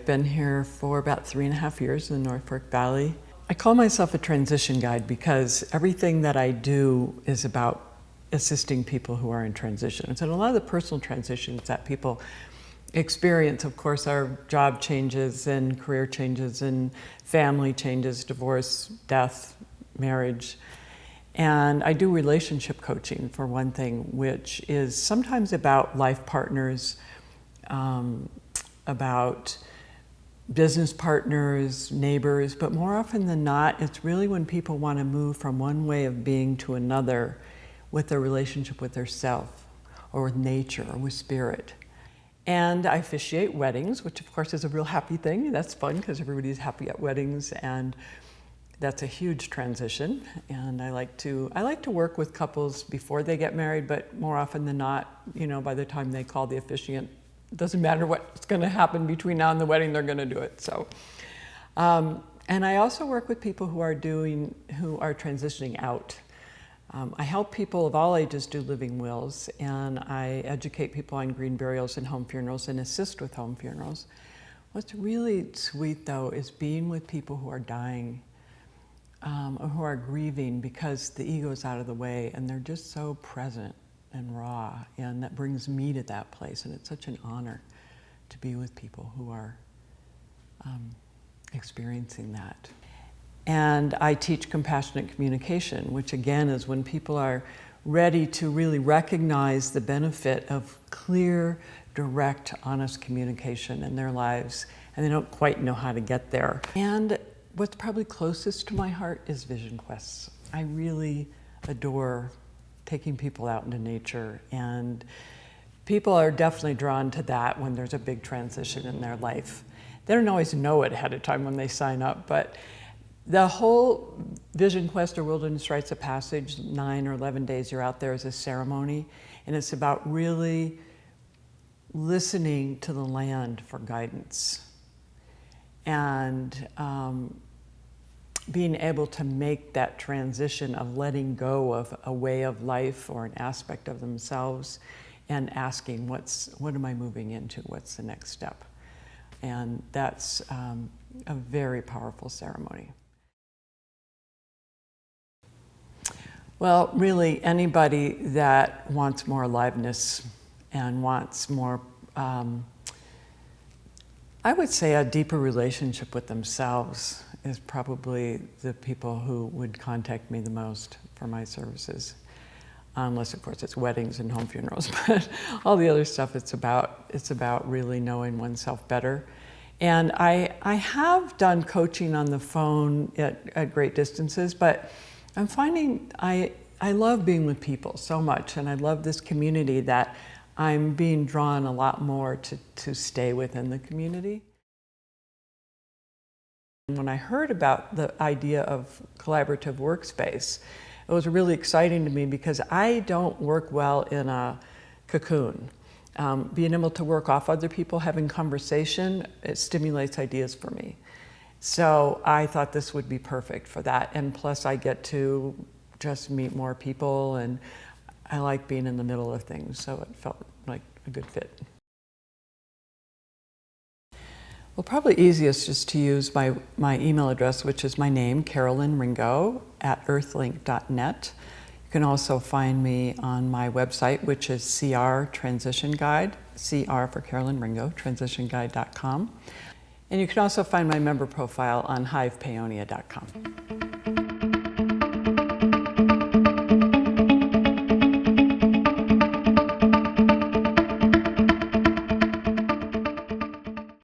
I've been here for about 3.5 years in the North Fork Valley. I call myself a transition guide because everything that I do is about assisting people who are in transitions. And a lot of the personal transitions that people experience, of course, are job changes and career changes and family changes, divorce, death, marriage. And I do relationship coaching, for one thing, which is sometimes about life partners, about business partners, neighbors, but more often than not, it's really when people want to move from one way of being to another with their relationship with their self, or with nature, or with spirit. And I officiate weddings, which of course is a real happy thing. That's fun because everybody's happy at weddings, and that's a huge transition. And I like to work with couples before they get married, but more often than not, by the time they call the officiant, it doesn't matter what's going to happen between now and the wedding, they're going to do it. So, and I also work with people who are transitioning out. I help people of all ages do living wills, and I educate people on green burials and home funerals and assist with home funerals. What's really sweet, though, is being with people who are dying, or who are grieving because the ego's out of the way, and they're just so present and raw, and that brings me to that place, and it's such an honor to be with people who are experiencing that. And I teach compassionate communication, which again is when people are ready to really recognize the benefit of clear, direct, honest communication in their lives, and they don't quite know how to get there. And what's probably closest to my heart is vision quests. I really adore taking people out into nature, and people are definitely drawn to that when there's a big transition in their life. They don't always know it ahead of time when they sign up, but the whole Vision Quest or Wilderness Rites of Passage, 9 or 11 days you're out there, is a ceremony, and it's about really listening to the land for guidance and being able to make that transition of letting go of a way of life or an aspect of themselves and asking, what am I moving into? What's the next step? And that's a very powerful ceremony. Well, really, anybody that wants more aliveness and wants more, I would say, a deeper relationship with themselves is probably the people who would contact me the most for my services. Unless, of course, it's weddings and home funerals, but all the other stuff, it's about really knowing oneself better. And I have done coaching on the phone at great distances, but I'm finding I love being with people so much, and I love this community that I'm being drawn a lot more to stay within the community. When I heard about the idea of collaborative workspace, it was really exciting to me because I don't work well in a cocoon. Being able to work off other people, having conversation, it stimulates ideas for me. So I thought this would be perfect for that. And plus I get to just meet more people, and I like being in the middle of things, so it felt like a good fit. Well, probably easiest just to use my email address, which is my name, Carolyn Ringo, @earthlink.net. You can also find me on my website, which is CR Transition Guide, CR for Carolyn Ringo, transitionguide.com. And you can also find my member profile on hivepaonia.com.